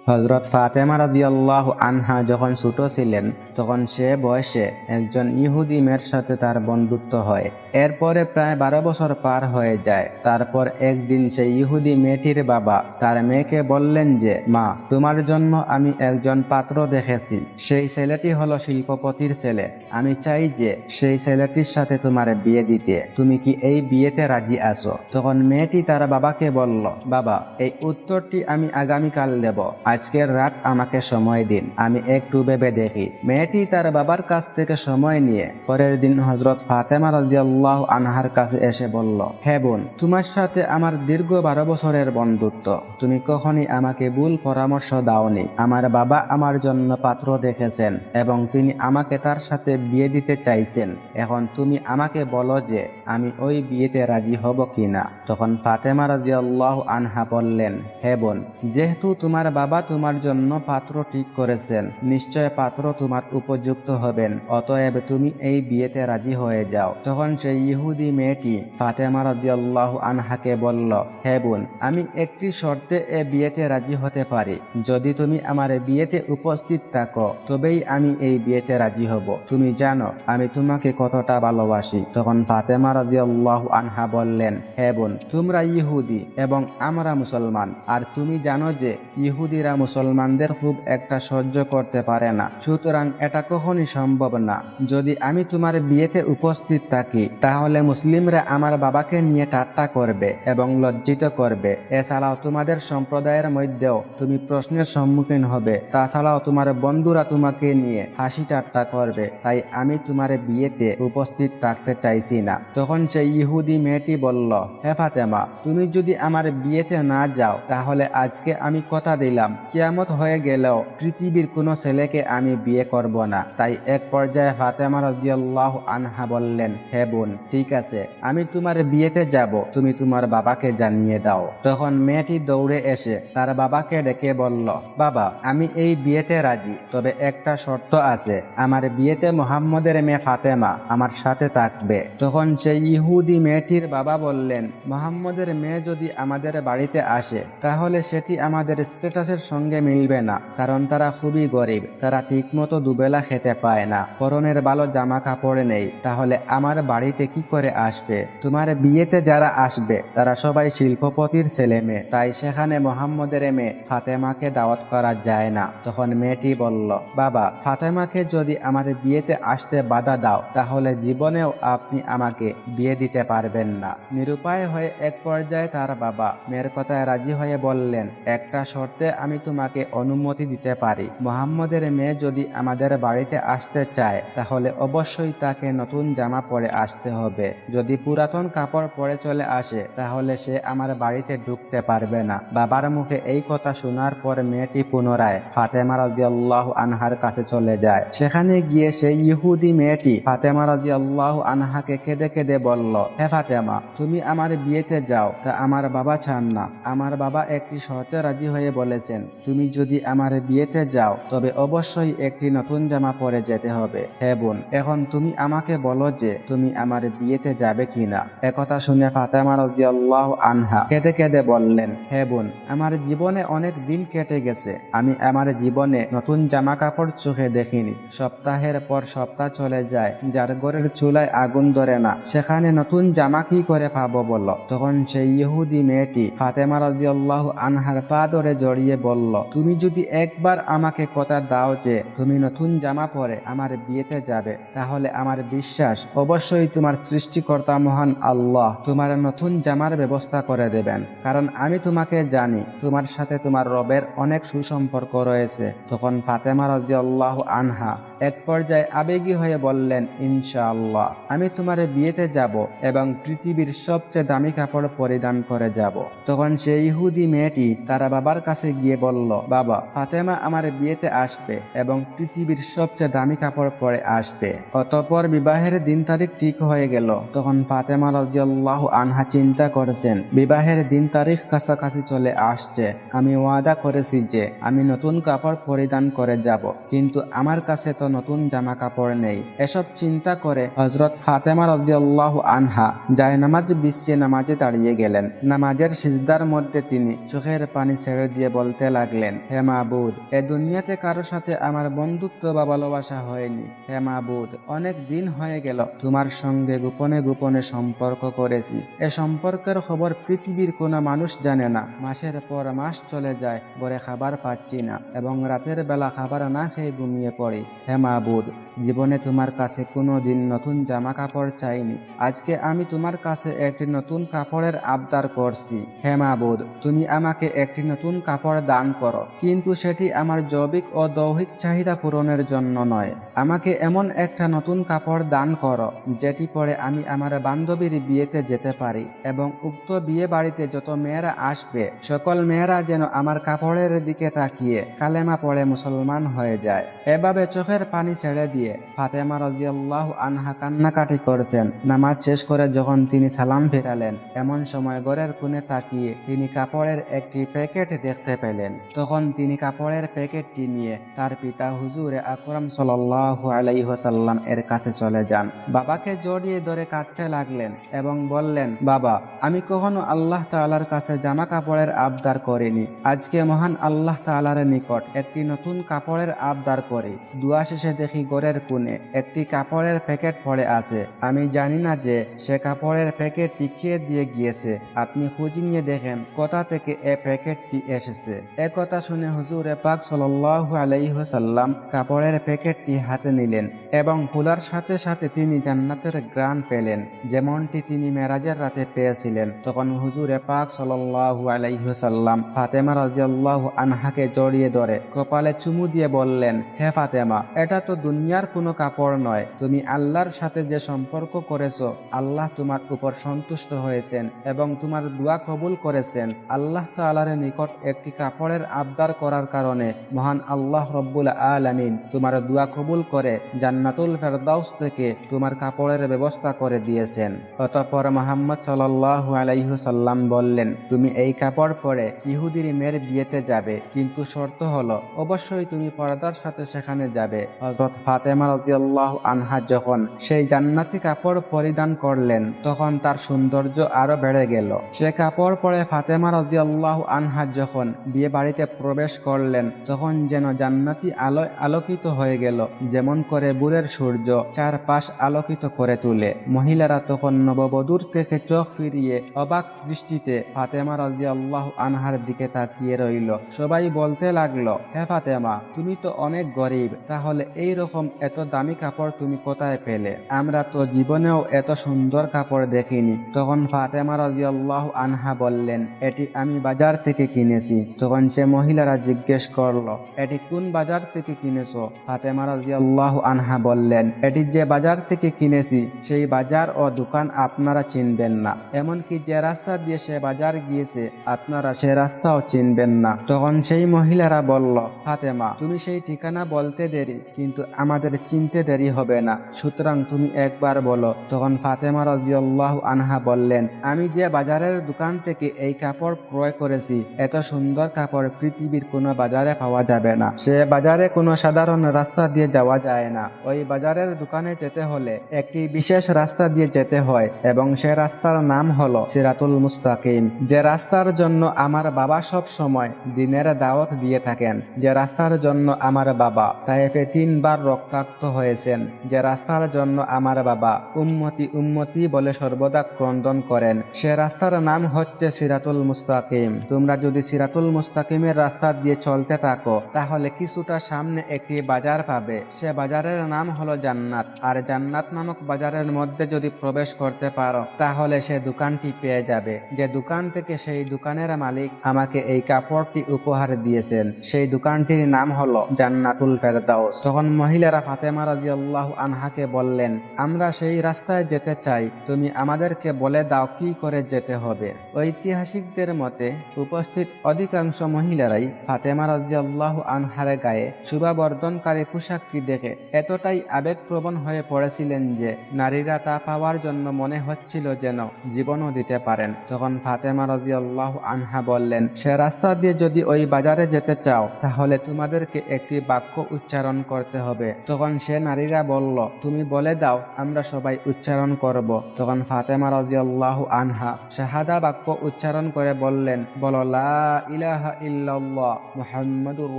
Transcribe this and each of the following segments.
হযরত ফাতেমা রাদিয়াল্লাহু আনহা যখন ছোট ছিলেন তখন সে বয়সে একজন ইহুদি মেয়ের সাথে তার বন্ধুত্ব হয়। এরপরে প্রায় 12 বছর পার হয়ে যায়। তারপর একদিন সেই ইহুদি মেয়েটির বাবা তার মেয়েকে বললেন যে, মা, তোমার জন্য আমি একজন পাত্র দেখেছি। সেই ছেলেটি হলো শিল্পপতির ছেলে। আমি চাই যে সেই ছেলেটির সাথে তোমার বিয়ে দিতে। তুমি কি এই বিয়েতে রাজি আছো? তখন মেয়েটি তার বাবাকে বলল, বাবা, এই উত্তরটি আমি আগামীকাল দেব। আজকের রাত আমাকে সময় দিন, আমি একটু ভেবে দেখি। মেয়েটি তার বাবার কাছ থেকে সময় নিয়ে পরের দিন হযরত ফাতেমা রাদিয়াল্লাহু আনহার কাছে এসে বলল, হে বোন, তোমার সাথে আমার দীর্ঘ 12 বছরের বন্ধুত্ব। তুমি কখনই আমাকে ভুল পরামর্শ দাওনি। আমার বাবা আমার জন্য পাত্র দেখেছেন এবং তিনি আমাকে তার সাথে বিয়ে দিতে চাইছেন। এখন তুমি আমাকে বলো যে আমি ওই বিয়েতে রাজি হব কিনা। তখন ফাতেমা রাদিয়াল্লাহু আনহা বললেন, হে বোন, যেহেতু তোমার বাবা তোমার জন্য পাত্র ঠিক করেছেন, নিশ্চয় পাত্র তোমার উপযুক্ত হবেন, অতএব তুমি এই বিয়েতে রাজি হয়ে যাও। তখন সেই ইহুদি মেয়েটি ফাতেমা রাদিয়াল্লাহু আনহাকে বলল, হে বোন, আমি একটি শর্তে এ বিয়েতে রাজি হতে পারি। যদি তুমি আমার বিয়েতে উপস্থিত থাকো তবেই আমি এই বিয়েতে রাজি হব। তুমি জানো আমি তোমাকে কতটা ভালোবাসি। তখন ফাতেমা রাদিয়াল্লাহু আনহা বললেন, হে বোন, তোমরা ইহুদি এবং আমরা মুসলমান, আর তুমি জানো যে ইহুদিরা মুসলমানদের খুব একটা সহ্য করতে পারে না, সুতরাং এটা কখনই সম্ভব না। যদি আমি তোমার বিয়েতে উপস্থিত থাকি তাহলে মুসলিমরা আমার বাবাকে নিয়ে ঠাট্টা করবে এবং লজ্জিত করবে। এছাড়াও তোমাদের সম্প্রদায়ের মধ্যেও তুমি প্রশ্নের সম্মুখীন হবে। তাছাড়াও তোমার বন্ধুরা তোমাকে নিয়ে হাসি ঠাট্টা করবে। তাই আমি তোমার বিয়েতে উপস্থিত থাকতে চাইছি না। তখন সেই ইহুদি মেয়েটি বলল, হে ফাতেমা, তুমি যদি আমার বিয়েতে না যাও তাহলে আজকে আমি কথা দিলাম কিয়ামত হয়ে গেলেও পৃথিবীর কোনো ছেলেকে আমি বিয়ে করব না। তাই এক পর্যায়ে ফাতেমা রাদিয়াল্লাহু আনহা বললেন, হে বোন, ঠিক আছে, আমি তোমার বিয়েতে যাব, তুমি তোমার বাবাকে জানিয়ে দাও। তখন মেয়েটি দৌড়ে এসে তার বাবাকে ডেকে বলল, বাবা, আমি এই বিয়েতে রাজি, তবে একটা শর্ত আছে। আমার বিয়েতে মুহাম্মদের মেয়ে ফাতেমা আমার সাথে থাকবে। তখন সেই ইহুদি মেয়েটির বাবা বললেন, মুহাম্মদের মেয়ে যদি আমাদের বাড়িতে আসে তাহলে সেটি আমাদের স্ট্যাটাসের সঙ্গে মিলবে না, কারণ তারা খুবই গরিব। তারা ঠিকমতো দুবেলা খেতে পায় না, পরনের ভালো জামা কাপড় নেই। তাহলে আমার বাড়িতে কি করে আসবে? তোমার বিয়েতে যারা আসবে তারা সবাই শিল্পপতির ছেলে মেয়ে, তাই সেখানে মুহাম্মদের মেয়ে ফাতেমাকে দাওয়াত করা যায় না। তখন মেয়েটি বলল, বাবা, ফাতেমাকে যদি আমার বিয়েতে আসতে বাধা দাও তাহলে জীবনেও আপনি আমাকে বিয়ে দিতে পারবেন না। নিরুপায় হয়ে এক পর্যায়ে তার বাবা মেয়ের কথায় রাজি হয়ে বললেন, একটা শর্তে আমি তোমাকে অনুমতি দিতে পারি। মুহাম্মদের মেয়ে যদি আমাদের বাড়িতে আসতে চায় তাহলে অবশ্যই তাকে নতুন জামা পরে আসতে হবে। যদি পুরাতন কাপড় পরে চলে আসে তাহলে সে আমার বাড়িতে ঢুকতে পারবে না। বাবার মুখে এই কথা শোনার পর মেয়েটি পুনরায় ফাতেমা রাদিয়াল্লাহু আনহার কাছে চলে যায়। সেখানে গিয়ে সেই ইহুদি মেয়েটি ফাতেমা রাদিয়াল্লাহু আনহাকে কেঁদে কেঁদে বলল, হে ফাতেমা, তুমি আমার বিয়েতে যাও, তা আমার বাবা চান না। আমার বাবা একটি শর্তে রাজি হয়ে বলেছেন, তুমি যদি আমার বিয়েতে যাও তবে অবশ্যই একটি নতুন জামা পরে যেতে হবে। হে বোন, এখন তুমি আমাকে বলো যে তুমি আমার বিয়েতে যাবে কিনা। একথা শুনে ফাতেমা রাদিয়াল্লাহু আনহা কেঁদে কেঁদে বললেন, হে বোন, আমার জীবনে অনেক দিন কেটে গেছে, আমি আমার জীবনে নতুন জামা কাপড় চোখে দেখিনি। সপ্তাহের পর সপ্তাহ চলে যায়, যার ঘরের চুলায় আগুন ধরে না, সেখানে নতুন জামা কি করে পাবো বলো। তখন সেই ইহুদি মেয়েটি ফাতেমা রাদিয়াল্লাহু আনহার পা ধরে জড়িয়ে বলল, তুমি যদি একবার আমাকে কথা দাও যে তুমি নতুন জামা পরে আমার বিয়েতে যাবে তাহলে আমার বিশ্বাস অবশ্যই তোমার সৃষ্টিকর্তা মহান আল্লাহ তোমার নতুন জামার ব্যবস্থা করে দেবেন, কারণ আমি তোমাকে জানি, তোমার সাথে তোমার রবের অনেক সুসম্পর্ক রয়েছে। তখন ফাতেমা রাদিয়াল্লাহু আনহা এক পর্যায়ে আবেগী হয়ে বললেন, ইনশাআল্লাহ, আমি তোমার বিয়েতে যাব এবং পৃথিবীর সবচেয়ে দামি কাপড় পরিধান করে যাব। তখন সেই ইহুদি মেয়েটি তার বাবার কাছে গিয়ে বলল, বাবা, ফাতেমা আমার বিয়েতে আসবে এবং পৃথিবীর পৃথিবীর সবচেয়ে দামি কাপড় পরে আসবে। অতঃপর বিবাহের দিন তারিখ ঠিক হয়ে গেল। তখন ফাতেমা রাদিয়াল্লাহু আনহা চিন্তা করেছেন, বিবাহের দিন তারিখ কাছাকাছি চলে আসছে, আমি ওয়াদা করেছি যে আমি নতুন কাপড় পরিধান করে যাব, কিন্তু আমার কাছে তো নতুন জামা কাপড় নেই। এসব চিন্তা করে হযরত ফাতেমা রাদিয়াল্লাহু আনহা জায়নামাজ বিছিয়ে নামাজে দাঁড়িয়ে গেলেন। নামাজের সিজদার মধ্যে তিনি চোখের পানি ছেড়ে দিয়ে বলতে লাগলেন, হে মাবুদ, এ দুনিয়াতে কারো সাথে আমার বন্ধুত্ব বা ভালোবাসা হয়নি। হে মাবুদ, অনেক দিন হয়ে গেল তোমার সঙ্গে গোপনে গোপনে সম্পর্ক করেছি। এ সম্পর্কের খবর পৃথিবীর কোনো মানুষ জানে না। মাসের পর মাস চলে যায়, ঘরে খাবার পাচ্ছি না এবং রাতের বেলা খাবার না খেয়ে ঘুমিয়ে পড়ি। হে মাবুদ, জীবনে তোমার কাছে কোনো দিন নতুন জামা কাপড় চাইনি। আজকে আমি তোমার কাছে একটি নতুন কাপড়ের আবদার করছি। হে মাবুদ, তুমি আমাকে একটি নতুন কাপড় দান করো, কিন্তু সেটি আমার জৈবিক ও দৈহিক চাহিদা পূরণের জন্য নয়। আমাকে এমন একটা নতুন কাপড় দান করো যেটি পরে আমি আমার বান্ধবীর বিয়েতে যেতে পারি এবং উক্ত বিয়ে বাড়িতে যত মেয়েরা আসবে সকল মেয়েরা যেন আমার কাপড়ের দিকে তাকিয়ে কালেমা পড়ে মুসলমান হয়ে যায়। এভাবে চোখের পানি ছেড়ে দিয়ে ফাতেমা রাদিয়াল্লাহু আনহা কান্নাকাটি করছেন। নামাজ শেষ করে যখন তিনি সালাম ফেরালেন, এমন সময় ঘরের কোণে তাকিয়ে তিনি কাপড়ের একটি প্যাকেট দেখতে পেলেন। তখন তিনি কাপড়ের প্যাকেটটি নিয়ে তার পিতা হুজুরে আকরাম সাল্লাল্লাহু আলাইহি ওয়াসাল্লাম এর কাছে চলে যান। বাবাকে জড়িয়ে ধরে কাঁদতে লাগলেন এবং বললেন, বাবা, আমি কখনো আল্লাহ তাআলার কাছে জামা কাপড়ের আবদার করিনি। আজকে মহান আল্লাহ তাআলার নিকট একটি নতুন কাপড়ের আবদার করি। দোয়া শেষে দেখি ঘরের কোণে একটি কাপড়ের প্যাকেট পড়ে আছে। আমি জানি না যে সে কাপড়ের প্যাকেটটি কে দিয়ে গিয়েছে। আপনি খোঁজ নিয়ে দেখেন কোথা থেকে এ প্যাকেটটি এসেছে। এ কথা শুনে হুজুরে পাক সাল্লাল্লাহু আলাইহি ওয়াসাল্লাম কাপড়ের প্যাকেটটি হাতে নিলেন এবং খোলার সাথে সাথে তিনি জান্নাতের ঘ্রাণ পেলেন, যেমনটি তিনি মেরাজের রাতে পেয়েছিলেন। তখন হুজুরে পাক সাল্লাল্লাহু আলাইহি ওয়াসাল্লাম ফাতেমা রাদিয়াল্লাহু আনহাকে জড়িয়ে ধরে কপালে চুমু দিয়ে বললেন, হে ফাতেমা, এটা তো দুনিয়ার কোনো কাপড় নয়। তুমি আল্লাহর সাথে যে সম্পর্ক করেছো, আল্লাহ তোমার উপর সন্তুষ্ট হয়েছেন এবং তোমার দোয়া কবুল করেছেন। আল্লাহ তাআলার নিকট একটি কাপড়ের আবদার করার কারণে মহান আল্লাহ রব্বুল আলামিন তোমার দোয়া কবুল করে জান্নাতুল ফেরদাউস থেকে তোমার কাপড়ের ব্যবস্থা করে দিয়েছেন। অতঃপর মুহাম্মদ সাল্লাল্লাহু আলাইহি ওয়াসাল্লাম বললেন, তুমি এই কাপড় পরে ইহুদির মেয়ের বিয়েতে যাবে, কিন্তু শর্ত হলো অবশ্যই তুমি পর্দার সাথে সেখানে যাবে। হযরত ফাতেমা রাদিয়াল্লাহু আনহা যখন সেই জান্নাতি কাপড় পরিধান করলেন, তখন তার সৌন্দর্য আরো বেড়ে গেল। সে কাপড় পরে ফাতেমা রাদিয়াল্লাহু আনহা যখন বিয়ে বাড়িতে প্রবেশ করলেন, তখন যেন জান্নাতি আলোয় আলোকিত হয়ে গেল, যেমন করে ভোরের সূর্য চারপাশ আলোকিত করে তোলে। মহিলারা তখন নববধূর থেকে চোখ ফিরিয়ে অবাক দৃষ্টিতে ফাতেমা রাদিয়াল্লাহু আনহার দিকে তাকিয়ে রইল। সবাই বলতে লাগলো, হে ফাতেমা, তুমি তো অনেক গরিব, তাহলে এই রকম এত দামি কাপড় তুমি কোথায় পেলে? আমরা তো জীবনেও এত সুন্দর কাপড় দেখিনি। তখন ফাতেমা রাদিয়াল্লাহু আনহা বললেন, এটি আমি বাজার থেকে কিনেছি। তখন সে মহিলারা জিজ্ঞেস করলো, এটি কোন বাজার থেকে কিনেছো? ফাতেমা রাদিয়াল্লাহু আনহা বললেন, এটি যে বাজার থেকে কিনেছি সেই বাজার ও দোকান আপনারা চিনবেন না, এমনকি যে রাস্তা দিয়ে সে বাজার গিয়েছে আপনারা সে রাস্তাও চিনবেন না। তখন সেই মহিলারা বলল, ফাতেমা, তুমি সেই ঠিকানা বলতে দেরি, কিন্তু আমাদের চিনতে দেরি হবে না, সুতরাং তুমি একবার বলো। তখন ফাতেমা রাদিয়াল্লাহু আনহা বললেন, আমি যে বাজারের দোকান থেকে এই কাপড় ক্রয় করেছি, এত সুন্দর কাপড় পৃথিবীর কোনো বাজারে পাওয়া যাবে না। সে বাজারে কোনো সাধারণ রাস্তা দিয়ে যাওয়া যায় না। ওই বাজারের দোকানে যেতে হলে একটি বিশেষ রাস্তা দিয়ে যেতে হয় এবং সে রাস্তার নাম হলো সিরাতুল মুস্তাকিম। যে রাস্তার জন্য আমার বাবা সব সময় দিনের দাওয়াত দিয়ে থাকেন, যে রাস্তার জন্য আমার বাবা তায়েফে 3 বার রক্তাক্ত হয়েছেন, যে রাস্তার জন্য আমার বাবা উম্মতি উম্মতি বলে সর্বদা ক্রন্দন করেন, সে রাস্তার নাম হচ্ছে সিরাতুল মুস্তাকিম। তোমরা যদি সিরাতুল মুস্তাকিমের রাস্তা দিয়ে চলতে থাকো, তাহলে কিছুটা সামনে একটি বাজার পাবে। সে বাজারের নাম হলো জান্নাত। আর জান্নাত নামক বাজারের মধ্যে যদি প্রবেশ করতে পারো, তাহলে সে দোকানটি পেয়ে যাবে, যে দোকান থেকে সেই দোকানের মালিক আমাকে এই কাপড়টি উপহার দিয়েছেন। সেই দোকানটির নাম হলো জান্নাতুল ফেরদাউস। তখন মহিলারা ফাতেমা রাদিয়াল্লাহু আনহাকে বললেন, আমরা সেই রাস্তায় যেতে চাই, তুমি আমাদেরকে বলে দাও কি করে যেতে হবে। ঐতিহাসিকদের মতে উপস্থিত অধিকাংশ মহিলারাই ফাতেমা রাদিয়াল্লাহু আনহার গায়ে শুভাবর্ধন গঠনকারী পোশাকটি দেখে এতটাই আবেগপ্রবণ হয়ে পড়েছিলেন যে নারীরা তা পাওয়ার জন্য মনে হচ্ছিল যেন জীবনও দিতে পারেন। তখন ফাতেমা রাদিয়াল্লাহু আনহা বললেন, সে রাস্তা দিয়ে যদি ওই বাজারে যেতে চাও তাহলে তোমাদেরকে একটি বাক্য উচ্চারণ করতে হবে। তখন সে নারীরা বলল, তুমি বলে দাও, আমরা সবাই উচ্চারণ করব। তখন ফাতেমা রাদিয়াল্লাহু আনহা শাহাদা বাক্য উচ্চারণ করে বললেন, বলো লা ইলাহা ইল্লাল্লাহ মুহাম্মাদুর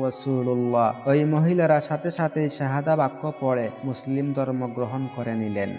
রাসূলুল্লাহ। ওই মহিলারা সাথে সাথেই শাহাদা বাক্য পড়ে মুসলিম ধর্ম গ্রহণ করে নিলেন।